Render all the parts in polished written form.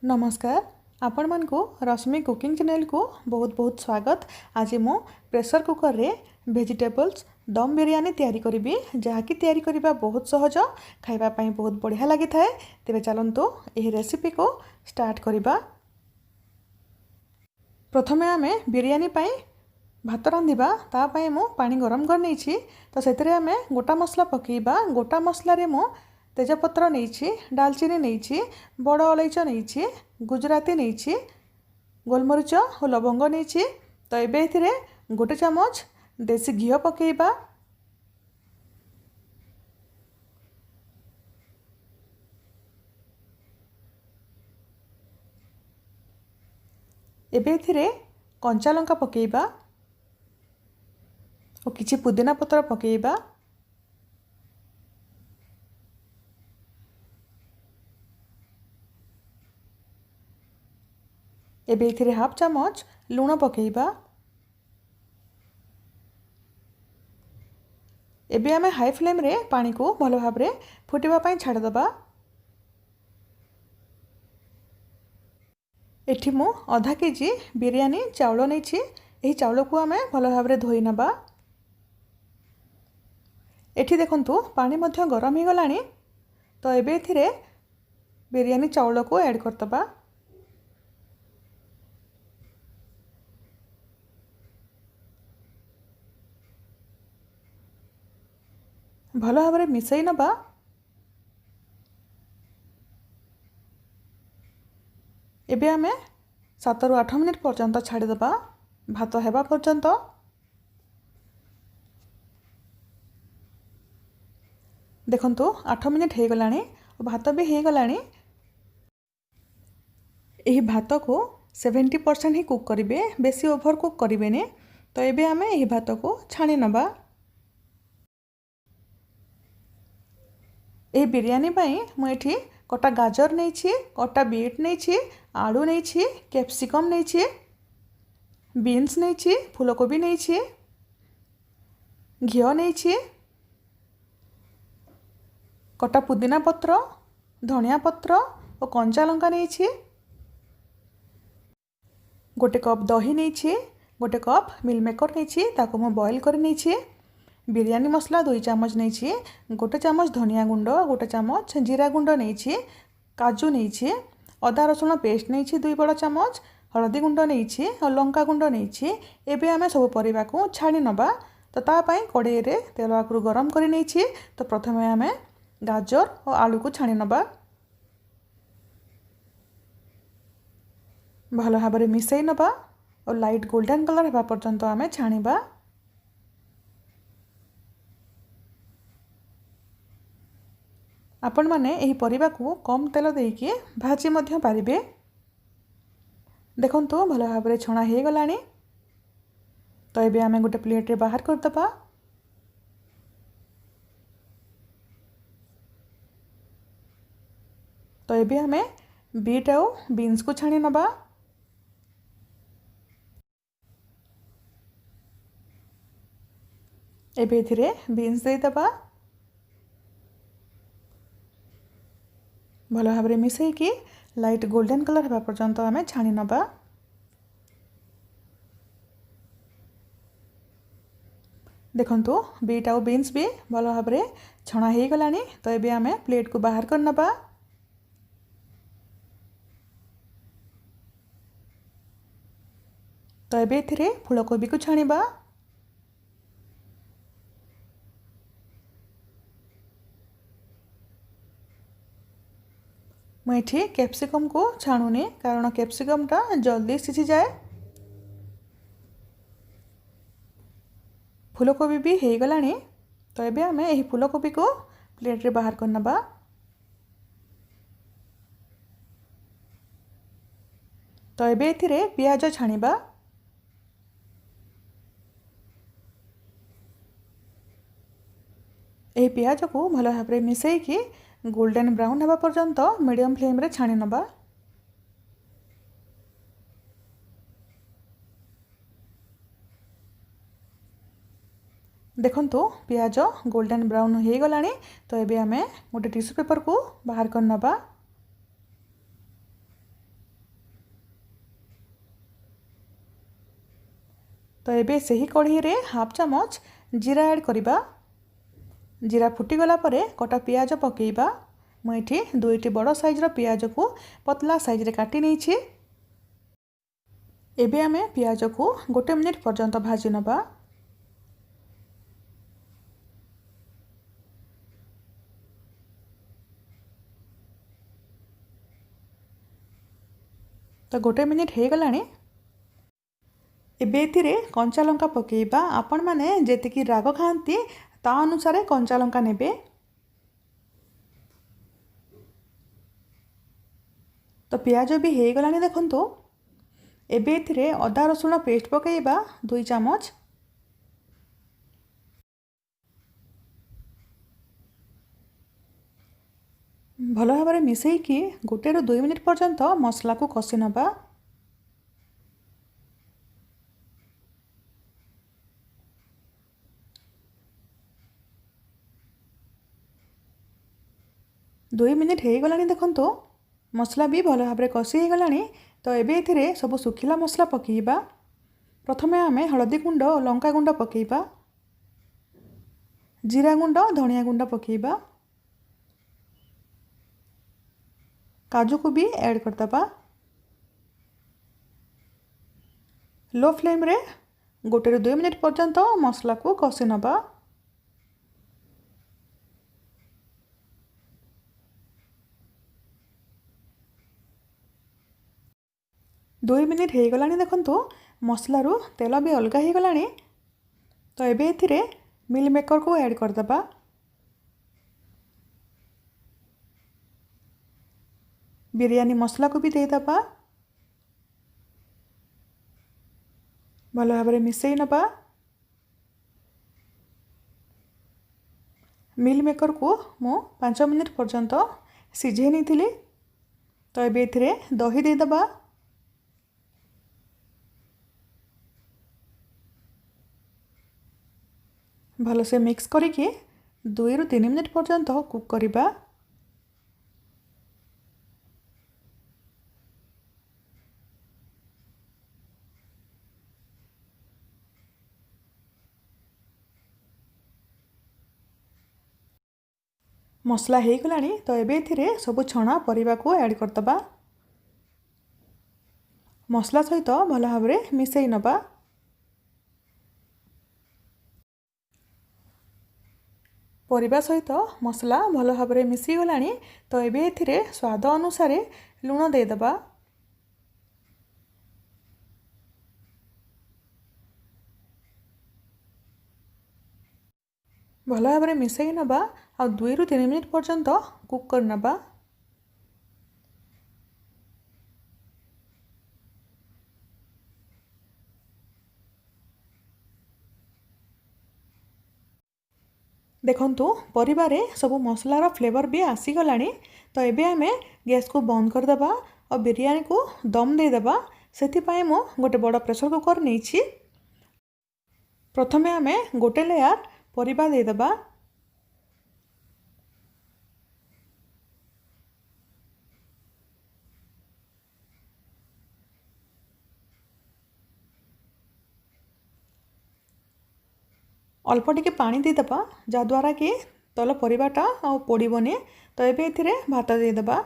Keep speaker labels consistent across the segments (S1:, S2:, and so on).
S1: नमस्कार आपण मन को रश्मि कुकिंग चैनल को बहुत बहुत स्वागत। आज मु प्रेशर कुकर रे वेजिटेबल्स दम बिरयानी तैयारी करी जहाँकि तैयारी करबा बहुत सहज, खाइबा पई बहुत बढ़िया लगी थाए। तेबे चलंतु एही रेसिपी को स्टार्ट करबा। प्रथमे आमे बिरयानी पई भात रांधिबा। ता पई मु पानी गरम कर नेछि। तो सेतरे आमे गोटा मसला पकेइबा। गोटा मसला रे मु तेजपत्र नहीं, डालचीनी नहीं, बड़ अलैच नहीं, गुजराती नहीं, गोलमरीच और लवंग नहीं। तो ये गोटे चामच देसी घी पकेइबा। एबे कंचा लंका पकेइबा और किछि पुदीना पत्र पकेइबा। एबे इथिरे हाफ चामच लूण पकेइबा। एबे आमे हाई फ्लेम रे पानी को भलो भाव रे फुटिबा पई छाड़ दबा। एठी मु आधा केजी बिरयानी चाउल नेछि। एही चाउल को आमे भलो भाव रे धोई नबा। एठी देखंतु पानी मध्य गरम ही गलानी। तो एबे इथिरे बिरयानी चाउल को ऐड करतबा। भलो भाव में मिसई नबा। एबे आमे 7 ରୁ 8 मिनिट पर्यंत छाड़ी दबा भात हेबा पर्यंत। देखंतु 8 मिनिट हे गलानी और भात भी हे गलानी। एही भात को 70% ही कुक करिवे, बेसी ओभर कुक करिवेनी। तो एबे आमे एही भात को छाणी नबा। एही बिरयानी पई मु एठी कटा गाजर नहीं, कटा बीट नहीं, आलू नहीं, कैप्सिकम नहीं, बीन्स नहीं, फूलकोबी नहीं, घी नहीं, कटा पुदीना पत्र, धनिया पत्र और कंचा लंका नहीं। गोटे कप दही नहीं, गोटे कप मिल मेकर नहीं, ताको मु बॉईल कर नहीं। बिरयानी मसला 2 चामच नहीं, गोटे चामच धनिया गुंड, गोटे चामच जीरा गुंड नहीं, काजू नहीं, अदा रसुण पेस्ट नहीं 2 बड़ चामच, हलदी गुंड नहीं और लंका गुंड नहीं। एबे आमे सब परिबा को छाणी नबा। तो ता पई कड़ाई रे तेल आकरू गरम करी नहीं। तो प्रथमे आमे गाजर और आलू को छाणी नबा। भलो भाव में मिसई नबा और लाइट गोल्डन कलर हेबा पर्यंत आमे छाणीबा। आपण माने एही परिबा को कम तेल देके भाजी मध्य पारिबे। देखंतु भलो भाव में छणा हे गलानी। तो एबे आमे गोटे प्लेट रे बाहर कर दबा। तो एबे आमे बीट और बीन्स को छाणी नबा। एबे इथिरे बीन्स दे दबा। भलो भाव में मिसई की लाइट गोल्डन कलर हेबा पर्यंत आमे छाणी नबा। देखंतु बीट और बीन्स भी भलो भाव में छणा हे गलानी। तो एबे आमे प्लेट को बाहर कर नबा। तो एबे इथिरे फूलकोबी को छाणीबा। मुझे कैप्सिकम को छाणुनी कारण कैप्सिकम टा जल्दी सिझी जाए। फूलकोबी भी हो गलानी। तो एबे आमे एही फूलकोबी को प्लेट रे बाहर कर नबा। तो एबे एथिरे प्याज छाणीबा। एही प्याज को भलो भाव में मिसई की गोल्डन ब्राउन हेबा पर्यंत मीडियम फ्लेम रे छाणी नबा। देखंतु प्याज गोल्डन ब्राउन हो गलानी। तो एबे आमे गोटे टिश्यू पेपर को बाहर कर नबा। तो एबे सही कढ़ी रे हाफ चामच जीरा ऐड करिबा। जीरा फुटीगला परे कटा पियाज पकेइबा। मुझे दुईटी बड़ साइजर पियाज को पतला साइज रे काटी नहीं। एबे आमे पियाज को 1 मिनिट पर्यंत भाजी नबा। तो 1 मिनिट हो गलानी। एबे एथिरे कंचा लंका पकेइबा। आपण माने जेतिकी राग खाती ता अनुसार कंचा लंका नेबे। तो पियाज भी हो गलानी देखंतु। एबे एथिरे अदा रसुण पेस्ट पकेइबा 2 चामच। भल भाव में मिसईकी 1 ରୁ 2 मिनिट पर्यंत मसला को कषि नबा। दुई मिनिट हो गलानी देखंतु। मसला भी भल भाव में कषि हो गलानी। तो एबे एथिरे सब सुखिला मसला पकेइबा। प्रथमे आमे हळदी गुंड और लंका गुंड पकेइबा। जीरा गुंड धनिया गुंड पकेइबा। काजू को भी ऐड करदबा। लो फ्लेम रे 1 ରୁ 2 मिनिट पर्यंत मसला को कषि नबा। दुई मिनिट हो गलानी देखंतु। मसलारू तेल भी अलग हो गलानी। तो एबे एथिरे मिल मेकर को ऐड करदबा। बिरयानी मसला को भी देदबा। भल भाव में मिसई नबा। मिल मेकर को मु 5 मिनिट पर्यंत सिझे नहीं। तो एबे एथिरे दही देदबा। भल से मिक्स करिके 2 ରୁ 3 मिनिट पर्यंत कुक करिबा। मसला हो गलानी। तो एबे एथिरे सब छणा परिबा को ऐड करदबा। मसला सहित भल भाव में मिसई नबा। परिबा सहित मसला भल भाव में मिसी गलानी। तो एबे एथिरे स्वाद अनुसार लुण देदबा। भल भाव में मिसई नबा आ 2 ରୁ 3 मिनिट पर्यंत कुक कर नबा। देखंतु परिबारे सब मसलार फ्लेवर भी आसीगलानी। तो एबे आमे गैस को बंद करदबा और बिरयानी को दम देदबा। सेथिपाई मु गोटे बड़ प्रेशर कुकर नहीं। प्रथमे आमे गोटे लेयर परिबा देदबा। अल्प टिके पानी देदबा जहाद्वारा कि तल परिबाटा आ पोड़ीबनी। तो एबे एथिरे भात देदबा।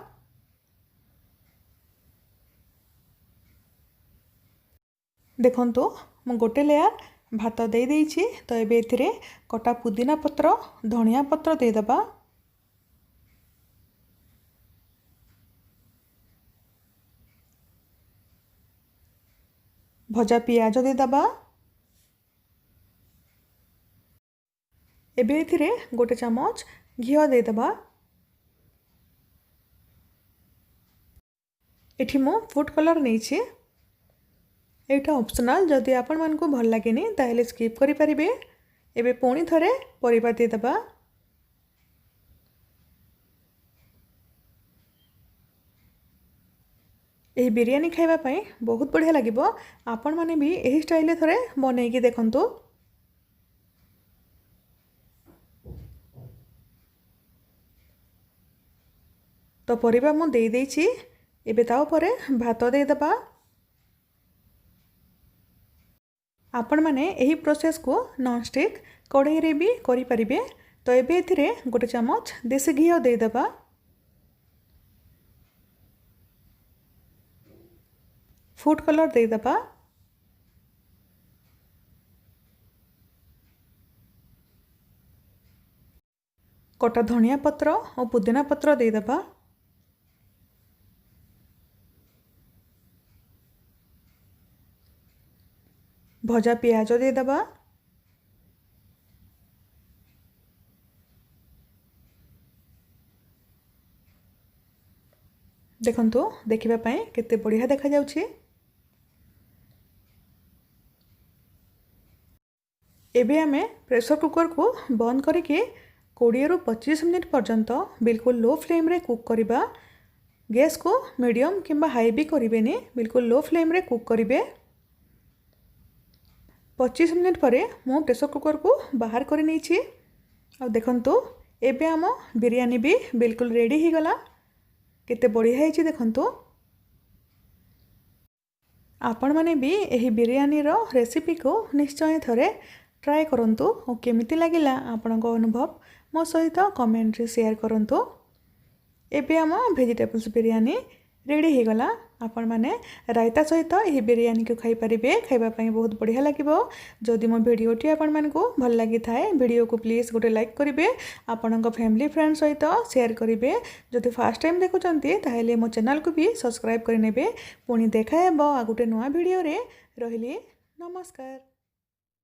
S1: देखंतु मु गोटे लेयर भात दे देइछि। तो एबे एथिरे कटा पुदीना पत्र धनिया पत्र देदबा। भजा पियाज देदबा। एबे एथिरे गोटे चामच घी देदबा। एठी मु फूड कलर नहीं। एटा ऑप्शनल जदि आपण मन को भल लागेनी ताहेले स्किप करि परिबे। एबे पुणी थरे परिबा देदबा। एही बिरयानी खाइबा पई बहुत बढ़िया लागिबो। आपण माने भी एही स्टाइल थरे बनेइकी देखंतु। तो परिबा मु दे देइछि। एबे ता ऊपर भात देदबा। आपण मैंने यही प्रोसेस को नॉन स्टिक कढ़ाई रे भी करि परिबे। तो एबे एथिरे गोटे चमच देसी घी देदेबा। Food colour देदेबा। कटा धनिया पत्र और पुदीना पत्र देदेबा। भजा पियाज देदेबा। देखंतु देखिबा पई केते बढ़िया देखा जाउछि। एबे आमे प्रेशर कुकर को बंद करके 20 रु 25 मिनिट पर्यंत बिल्कुल लो फ्लेम रे कुक करिबा। गैस को मीडियम किंबा हाई भी करिबेनी, बिल्कुल लो फ्लेम रे कुक करिबे। 25 मिनिट परे मु प्रेशर कुकर को बाहर कर नहीं। आ देखंतु एबे आम बिरयानी भी बिल्कुल रेडी हो गला। केते बढ़िया है देखंतु। आपण माने भी यही बिरयानी रो रेसिपी को निश्चय थरे ट्राए करंतु और केमिति लागिला आपणक अनुभव मो सहित कमेंट रे शेयर करंतु। एबे आम वेजिटेबल्स बिरयानी रेडी हो गला। आपण माने रायता सहित यही बिरयानी को खाई परिबे। खाइबा पई बहुत बढ़िया लागिबो। जदि मो वीडियोटी आपण मानकु भल लागि थाए वीडियो को प्लीज गोटे लाइक करिवे, आपणक फैमिली फ्रेंड सहित शेयर करिवे। जदि फर्स्ट टाइम देखुचंती ताहेले मो चैनल को भी सब्सक्राइब करि नेबे। पुणी देखा हेबो आ गोटे नया वीडियो रे। रहिली नमस्कार।